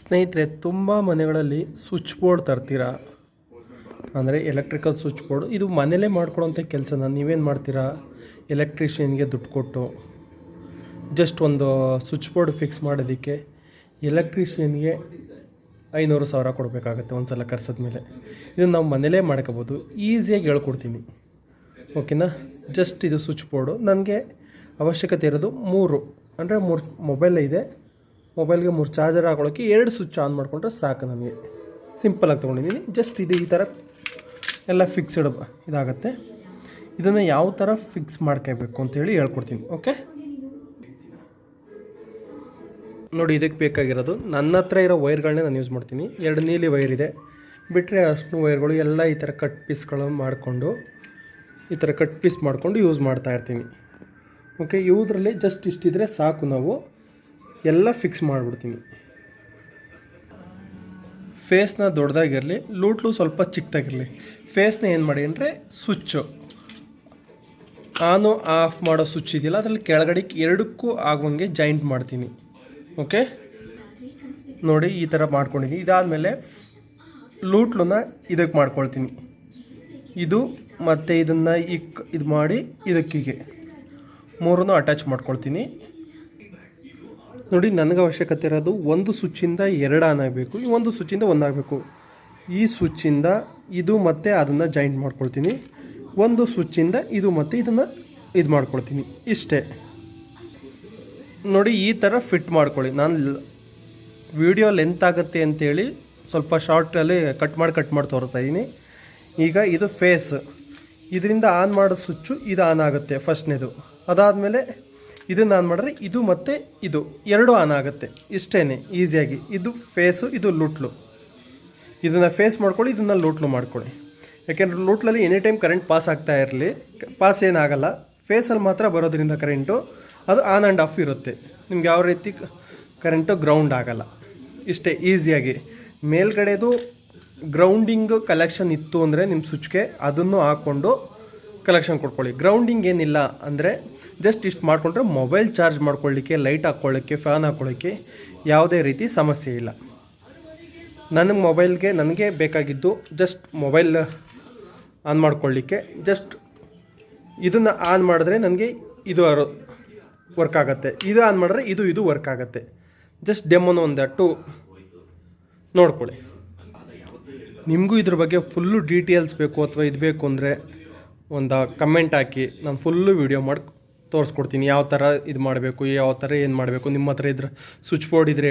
ಸ್ನೇಹಿತರೆ, ತುಂಬ ಮನೆಗಳಲ್ಲಿ ಸ್ವಿಚ್ ಬೋರ್ಡ್ ತರ್ತೀರಾ, ಅಂದರೆ ಎಲೆಕ್ಟ್ರಿಕಲ್ ಸ್ವಿಚ್ ಬೋರ್ಡ್. ಇದು ಮನೇಲೇ ಮಾಡ್ಕೊಳ್ಳೋಂಥ ಕೆಲಸನ ನೀವೇನು ಮಾಡ್ತೀರಾ? ಎಲೆಕ್ಟ್ರಿಷಿಯನ್ಗೆ ದುಡ್ಡು ಕೊಟ್ಟು ಜಸ್ಟ್ ಒಂದು ಸ್ವಿಚ್ ಬೋರ್ಡ್ ಫಿಕ್ಸ್ ಮಾಡೋದಕ್ಕೆ ಎಲೆಕ್ಟ್ರಿಷಿಯನ್ಗೆ 500,000 ಕೊಡಬೇಕಾಗತ್ತೆ ಒಂದು ಸಲ ಕರ್ಸಿದ ಮೇಲೆ. ಇದನ್ನು ನಾವು ಮನೇಲೇ ಮಾಡ್ಕೋಬೋದು, ಈಸಿಯಾಗಿ ಹೇಳ್ಕೊಡ್ತೀನಿ. ಓಕೆನಾ? ಜಸ್ಟ್ ಇದು ಸ್ವಿಚ್ ಬೋರ್ಡು. ನನಗೆ ಅವಶ್ಯಕತೆ ಇರೋದು 3 ಮೊಬೈಲ್ ಇದೆ. ಮೊಬೈಲ್ಗೆ 3 ಚಾರ್ಜರ್ ಹಾಕೊಳ್ಳೋಕ್ಕೆ 2 ಸ್ವಿಚ್ ಆನ್ ಮಾಡಿಕೊಂಡ್ರೆ ಸಾಕು. ನನಗೆ ಸಿಂಪಲಾಗಿ ತೊಗೊಂಡಿದ್ದೀನಿ. ಜಸ್ಟ್ ಇದು ಈ ಥರ ಎಲ್ಲ ಫಿಕ್ಸ್ಡ್ ಇದಾಗುತ್ತೆ. ಇದನ್ನು ಯಾವ ಥರ ಫಿಕ್ಸ್ ಮಾಡ್ಕೋಬೇಕು ಅಂತೇಳಿ ಹೇಳ್ಕೊಡ್ತೀನಿ. ಓಕೆ ನೋಡಿ, ಇದಕ್ಕೆ ಬೇಕಾಗಿರೋದು ನನ್ನ ಹತ್ರ ಇರೋ ವೈರ್ಗಳನ್ನೇ ನಾನು ಯೂಸ್ ಮಾಡ್ತೀನಿ. 2 ನೀಲಿ ವೈರ್ ಇದೆ, ಬಿಟ್ಟರೆ ಅಷ್ಟು ವೈರ್ಗಳು ಎಲ್ಲ ಈ ಥರ ಕಟ್ ಪೀಸ್ಗಳನ್ನು ಮಾಡಿಕೊಂಡು ಯೂಸ್ ಮಾಡ್ತಾ ಇರ್ತೀನಿ. ಓಕೆ, ಇವುದರಲ್ಲಿ ಜಸ್ಟ್ ಇಷ್ಟಿದ್ರೆ ಸಾಕು. ನಾವು ಎಲ್ಲ ಫಿಕ್ಸ್ ಮಾಡಿಬಿಡ್ತೀನಿ. ಫೇಸ್ನ ದೊಡ್ಡದಾಗಿರಲಿ, ಲೂಟ್ಲು ಸ್ವಲ್ಪ ಚಿಕ್ಕದಾಗಿರಲಿ. ಫೇಸ್ನ ಏನು ಮಾಡಿ ಅಂದರೆ ಸ್ವಿಚ್ಚು ಆನು ಆಫ್ ಮಾಡೋ ಸ್ವಿಚ್ ಇದೆಯಲ್ಲ, ಅದರಲ್ಲಿ ಕೆಳಗಡೆಗೆ 2ಕ್ಕೂ ಆಗುವಂಗೆ ಜಾಯಿಂಟ್ ಮಾಡ್ತೀನಿ. ಓಕೆ ನೋಡಿ, ಈ ಥರ ಮಾಡ್ಕೊಂಡಿದ್ದೀನಿ. ಇದಾದಮೇಲೆ ಲೂಟ್ಲನ್ನ ಇದಕ್ಕೆ ಮಾಡ್ಕೊಳ್ತೀನಿ. ಇದು ಮತ್ತು ಇದನ್ನು ಇದು ಮಾಡಿ ಇದಕ್ಕೀಗೆ 3 ಅಟ್ಯಾಚ್ ಮಾಡ್ಕೊಳ್ತೀನಿ. ನೋಡಿ, ನನಗೆ ಅವಶ್ಯಕತೆ ಇರೋದು ಒಂದು ಸ್ವಿಚ್ಚಿಂದ 2 ಆನ್ ಆಗಬೇಕು, ಈ ಒಂದು ಸ್ವಿಚ್ಚಿಂದ 1 ಆಗಬೇಕು. ಈ ಸ್ವಿಚ್ಚಿಂದ ಇದು ಮತ್ತು ಅದನ್ನು ಜಾಯಿಂಟ್ ಮಾಡ್ಕೊಳ್ತೀನಿ. ಒಂದು ಸ್ವಿಚ್ಚಿಂದ ಇದು ಮತ್ತು ಇದನ್ನು ಇದು ಮಾಡ್ಕೊಳ್ತೀನಿ. ಇಷ್ಟೇ ನೋಡಿ, ಈ ಥರ ಫಿಟ್ ಮಾಡ್ಕೊಳ್ಳಿ. ನಾನು ವಿಡಿಯೋ ಲೆಂತ್ ಆಗುತ್ತೆ ಅಂತೇಳಿ ಸ್ವಲ್ಪ ಶಾರ್ಟಲ್ಲಿ ಕಟ್ ಮಾಡಿ ತೋರಿಸ್ತಾ ಇದ್ದೀನಿ. ಈಗ ಇದು ಫೇಸ್, ಇದರಿಂದ ಆನ್ ಮಾಡೋ ಸ್ವಿಚ್ಚು ಇದು ಆನ್ ಆಗುತ್ತೆ ಫಸ್ಟ್ನೇದು. ಅದಾದಮೇಲೆ ಇದನ್ನು ಆನ್ ಮಾಡಿದ್ರೆ ಇದು ಮತ್ತು ಇದು 2 ಆನ್ ಆಗುತ್ತೆ. ಇಷ್ಟೇ ಈಸಿಯಾಗಿ. ಇದು ಫೇಸು, ಇದು ಲೂಟ್ಲು. ಇದನ್ನು ಫೇಸ್ ಮಾಡ್ಕೊಳ್ಳಿ, ಇದನ್ನು ಲೂಟ್ಲು ಮಾಡ್ಕೊಳ್ಳಿ. ಯಾಕೆಂದರೆ ಲೂಟ್ಲಲ್ಲಿ ಎನಿ ಟೈಮ್ ಕರೆಂಟ್ ಪಾಸ್ ಆಗ್ತಾ ಇರಲಿ, ಪಾಸ್ ಏನಾಗಲ್ಲ. ಫೇಸಲ್ಲಿ ಮಾತ್ರ ಬರೋದ್ರಿಂದ ಕರೆಂಟು ಅದು ಆನ್ ಆ್ಯಂಡ್ ಆಫ್ ಇರುತ್ತೆ. ನಿಮ್ಗೆ ಯಾವ ರೀತಿ ಕರೆಂಟು ಗ್ರೌಂಡ್ ಆಗಲ್ಲ. ಇಷ್ಟೇ ಈಸಿಯಾಗಿ. ಮೇಲ್ಗಡೆದು ಗ್ರೌಂಡಿಂಗ್ ಕಲೆಕ್ಷನ್ ಇತ್ತು ಅಂದರೆ ನಿಮ್ಮ ಸ್ವಿಚ್ಗೆ ಅದನ್ನು ಹಾಕ್ಕೊಂಡು ಕಲೆಕ್ಷನ್ ಕೊಟ್ಕೊಳ್ಳಿ. ಗ್ರೌಂಡಿಂಗ್ ಏನಿಲ್ಲ ಅಂದರೆ ಜಸ್ಟ್ ಇಷ್ಟು ಮಾಡಿಕೊಂಡ್ರೆ ಮೊಬೈಲ್ ಚಾರ್ಜ್ ಮಾಡ್ಕೊಳ್ಳಿಕ್ಕೆ, ಲೈಟ್ ಹಾಕ್ಕೊಳ್ಳೋಕ್ಕೆ, ಫ್ಯಾನ್ ಹಾಕ್ಕೊಳ್ಳೋಕ್ಕೆ ಯಾವುದೇ ರೀತಿ ಸಮಸ್ಯೆ ಇಲ್ಲ. ನನಗೆ ಬೇಕಾಗಿದ್ದು ಜಸ್ಟ್ ಮೊಬೈಲ್ ಆನ್ ಮಾಡ್ಕೊಳ್ಳಿಕ್ಕೆ. ಜಸ್ಟ್ ಇದನ್ನು ಆನ್ ಮಾಡಿದ್ರೆ ನನಗೆ ಇದು ವರ್ಕ್ ಆಗುತ್ತೆ, ಇದು ಆನ್ ಮಾಡಿದ್ರೆ ಇದು ವರ್ಕ್ ಆಗುತ್ತೆ. ಜಸ್ಟ್ ಡೆಮೋನ ಒಂದಟ್ಟು ನೋಡ್ಕೊಳ್ಳಿ. ನಿಮಗೂ ಇದ್ರ ಬಗ್ಗೆ ಫುಲ್ಲು ಡೀಟೇಲ್ಸ್ ಬೇಕು ಅಥವಾ ಇದು ಬೇಕು ಅಂದರೆ ಒಂದು ಕಮೆಂಟ್ ಹಾಕಿ, ನಾನು ಫುಲ್ಲು ವೀಡಿಯೋ ಮಾಡಿ ತೋರಿಸ್ಕೊಡ್ತೀನಿ. ಯಾವ ಥರ ಇದು ಮಾಡಬೇಕು, ಯಾವ ಥರ ಏನು ಮಾಡಬೇಕು. ನಿಮ್ಮ ಹತ್ರ ಇದ್ರೆ ಸ್ವಿಚ್ ಬೋರ್ಡ್ ಇದ್ದರೆ